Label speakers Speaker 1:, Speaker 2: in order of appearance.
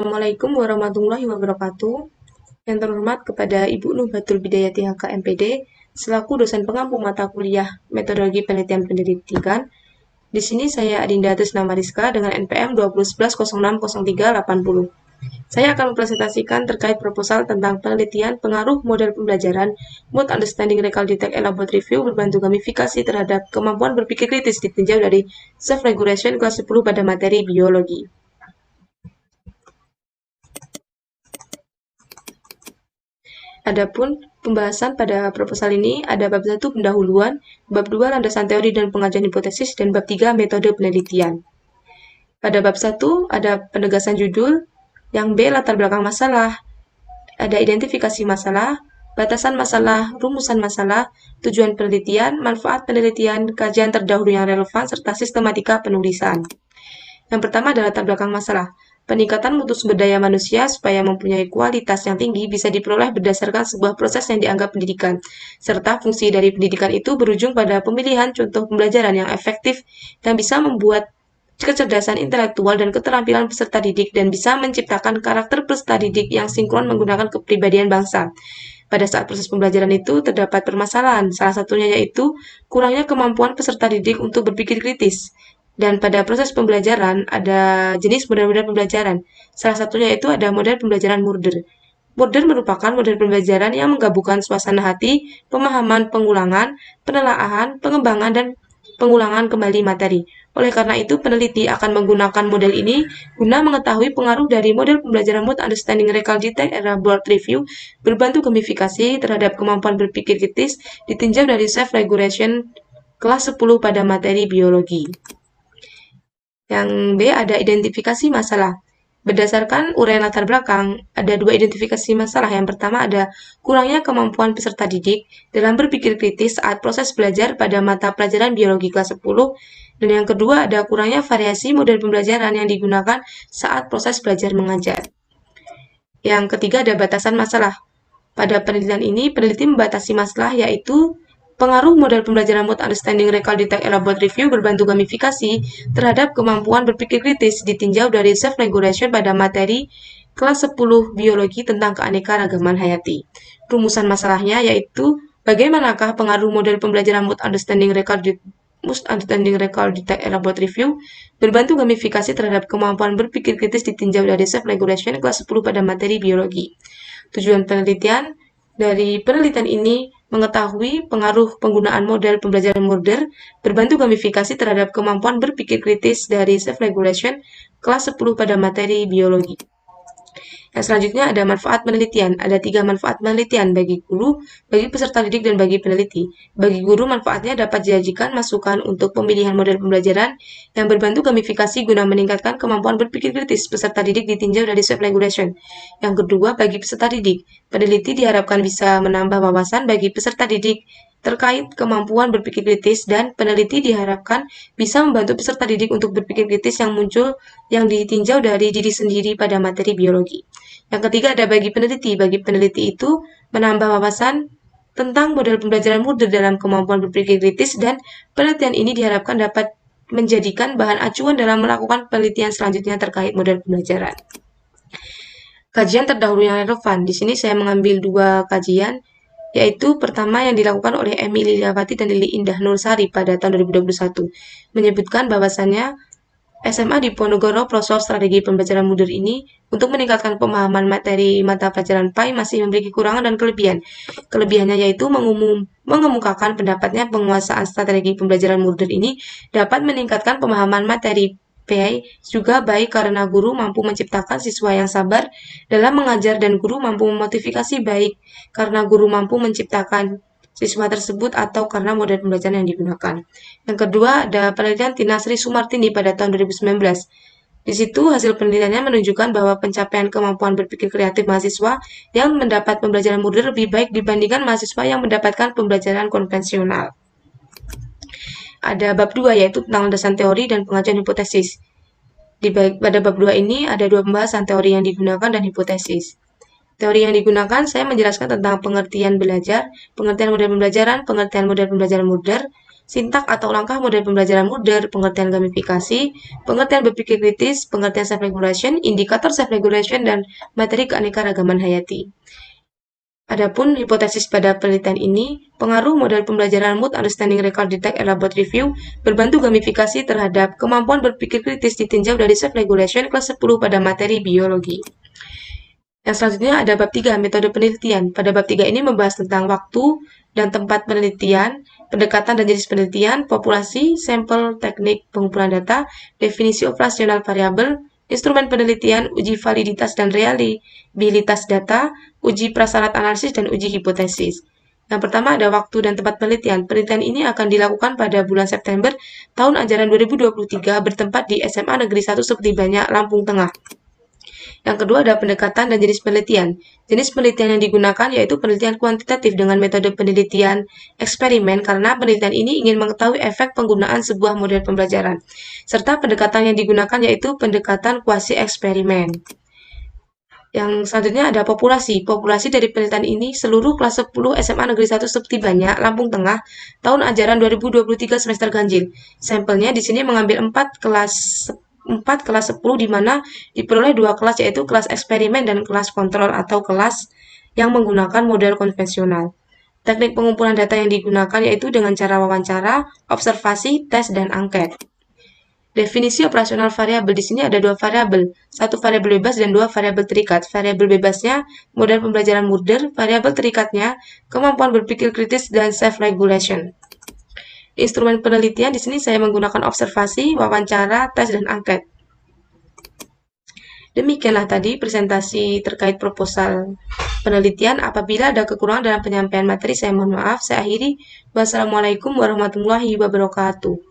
Speaker 1: Assalamualaikum warahmatullahi wabarakatuh. Yang terhormat kepada Ibu Nuh Batul Bidayati HK MPD, selaku dosen pengampu mata kuliah Metodologi Penelitian Pendidikan. Di sini saya Adinda Trisnama Rizka dengan NPM 2011-06-0380. Saya akan mempresentasikan terkait proposal tentang penelitian pengaruh model pembelajaran Mood Understanding Recall Detect Elaborate Review berbantu gamifikasi terhadap kemampuan berpikir kritis ditinjau dari self-regulation kelas 10 pada materi biologi. Adapun pembahasan pada proposal ini ada bab 1 pendahuluan, bab 2 landasan teori dan pengajuan hipotesis, dan bab 3 metode penelitian. Pada bab 1 ada penegasan judul, yang B latar belakang masalah, ada identifikasi masalah, batasan masalah, rumusan masalah, tujuan penelitian, manfaat penelitian, kajian terdahulu yang relevan, serta sistematika penulisan. Yang pertama adalah latar belakang masalah. Peningkatan mutu sumber daya manusia supaya mempunyai kualitas yang tinggi bisa diperoleh berdasarkan sebuah proses yang dianggap pendidikan, serta fungsi dari pendidikan itu berujung pada pemilihan contoh pembelajaran yang efektif dan bisa membuat kecerdasan intelektual dan keterampilan peserta didik dan bisa menciptakan karakter peserta didik yang sinkron menggunakan kepribadian bangsa. Pada saat proses pembelajaran itu terdapat permasalahan, salah satunya yaitu kurangnya kemampuan peserta didik untuk berpikir kritis. Dan pada proses pembelajaran ada jenis model-model pembelajaran. Salah satunya itu ada model pembelajaran Murder. Murder merupakan model pembelajaran yang menggabungkan suasana hati, pemahaman pengulangan, penelaahan, pengembangan, dan pengulangan kembali materi. Oleh karena itu, peneliti akan menggunakan model ini guna mengetahui pengaruh dari model pembelajaran Mood Understanding Recall Detect Elaborate Review berbantu gamifikasi terhadap kemampuan berpikir kritis ditinjau dari self-regulation kelas 10 pada materi biologi. Yang B ada identifikasi masalah. Berdasarkan uraian latar belakang, ada dua identifikasi masalah. Yang pertama ada kurangnya kemampuan peserta didik dalam berpikir kritis saat proses belajar pada mata pelajaran biologi kelas 10. Dan yang kedua ada kurangnya variasi model pembelajaran yang digunakan saat proses belajar mengajar. Yang ketiga ada batasan masalah. Pada penelitian ini, peneliti membatasi masalah yaitu pengaruh model pembelajaran Mood Understanding Recall Detect Elaborate Review berbantu gamifikasi terhadap kemampuan berpikir kritis ditinjau dari self-regulation pada materi kelas 10 biologi tentang keanekaragaman hayati. Rumusan masalahnya yaitu bagaimanakah pengaruh model pembelajaran Mood Understanding Recall Detect Elaborate Review berbantu gamifikasi terhadap kemampuan berpikir kritis ditinjau dari self-regulation kelas 10 pada materi biologi. Tujuan penelitian dari penelitian ini mengetahui pengaruh penggunaan model pembelajaran Murder berbantu gamifikasi terhadap kemampuan berpikir kritis dari self-regulation kelas 10 pada materi biologi. Yang selanjutnya ada manfaat penelitian. Ada 3 manfaat penelitian bagi guru, bagi peserta didik, dan bagi peneliti. Bagi guru, manfaatnya dapat disajikan masukan untuk pemilihan model pembelajaran yang berbantu gamifikasi guna meningkatkan kemampuan berpikir kritis peserta didik ditinjau dari self-regulation. Yang kedua, bagi peserta didik, peneliti diharapkan bisa menambah wawasan bagi peserta didik terkait kemampuan berpikir kritis, dan peneliti diharapkan bisa membantu peserta didik untuk berpikir kritis yang muncul yang ditinjau dari diri sendiri pada materi biologi. Yang ketiga ada bagi peneliti. Bagi peneliti itu menambah wawasan tentang model pembelajaran Murder dalam kemampuan berpikir kritis, dan penelitian ini diharapkan dapat menjadikan bahan acuan dalam melakukan penelitian selanjutnya terkait model pembelajaran. Kajian terdahulu yang relevan. Di sini saya mengambil 2 kajian, yaitu pertama yang dilakukan oleh Emily Liliawati dan Lili Indah Nursari pada tahun 2021, menyebutkan bahwasannya SMA di Ponorogo Proses Strategi Pembelajaran Murder ini untuk meningkatkan pemahaman materi mata pelajaran PAI masih memiliki kekurangan dan kelebihan. Kelebihannya yaitu mengemukakan pendapatnya penguasaan strategi pembelajaran Murder ini dapat meningkatkan pemahaman materi PAI juga baik karena guru mampu menciptakan siswa yang sabar dalam mengajar dan guru mampu memotivasi baik karena guru mampu menciptakan siswa tersebut atau karena model pembelajaran yang digunakan. Yang kedua ada penelitian Tina Sri Sumartini pada tahun 2019. Di situ hasil penelitiannya menunjukkan bahwa pencapaian kemampuan berpikir kreatif mahasiswa yang mendapat pembelajaran Murder lebih baik dibandingkan mahasiswa yang mendapatkan pembelajaran konvensional. Ada bab 2 yaitu tentang landasan teori dan pengajuan hipotesis. Pada bab 2 ini ada 2 pembahasan teori yang digunakan dan hipotesis. Teori yang digunakan, saya menjelaskan tentang pengertian belajar, pengertian model pembelajaran, pengertian model pembelajaran Murder, sintak atau langkah model pembelajaran Moodle, pengertian gamifikasi, pengertian berpikir kritis, pengertian self-regulation, indikator self-regulation, dan materi keanekaragaman hayati. Adapun hipotesis pada penelitian ini, pengaruh model pembelajaran Mood Understanding Record Detect Elaborate Review berbantu gamifikasi terhadap kemampuan berpikir kritis ditinjau dari self-regulation kelas 10 pada materi biologi. Yang selanjutnya ada bab 3, metode penelitian. Pada bab 3 ini membahas tentang waktu dan tempat penelitian, pendekatan dan jenis penelitian, populasi, sampel, teknik pengumpulan data, definisi operasional variabel, instrumen penelitian, uji validitas dan reliabilitas data, uji prasyarat analisis, dan uji hipotesis. Yang pertama ada waktu dan tempat penelitian. Penelitian ini akan dilakukan pada bulan September tahun ajaran 2023 bertempat di SMA Negeri 1 Seperti Banyak, Lampung Tengah. Yang kedua ada pendekatan dan jenis penelitian. Jenis penelitian yang digunakan yaitu penelitian kuantitatif dengan metode penelitian eksperimen karena penelitian ini ingin mengetahui efek penggunaan sebuah model pembelajaran. Serta pendekatan yang digunakan yaitu pendekatan kuasi eksperimen. Yang selanjutnya ada populasi. Populasi dari penelitian ini seluruh kelas 10 SMA Negeri 1 Seperti Banyak, Lampung Tengah, tahun ajaran 2023 semester ganjil. Sampelnya di sini mengambil 4 kelas 10 di mana diperoleh 2 kelas yaitu kelas eksperimen dan kelas kontrol atau kelas yang menggunakan model konvensional. Teknik pengumpulan data yang digunakan yaitu dengan cara wawancara, observasi, tes, dan angket. Definisi operasional variabel di sini ada 2 variabel, 1 variabel bebas dan 2 variabel terikat. Variabel bebasnya model pembelajaran Moodle, variabel terikatnya kemampuan berpikir kritis dan self-regulation. Instrumen penelitian di sini saya menggunakan observasi, wawancara, tes, dan angket. Demikianlah tadi presentasi terkait proposal penelitian. Apabila ada kekurangan dalam penyampaian materi, saya mohon maaf. Saya akhiri. Wassalamualaikum warahmatullahi wabarakatuh.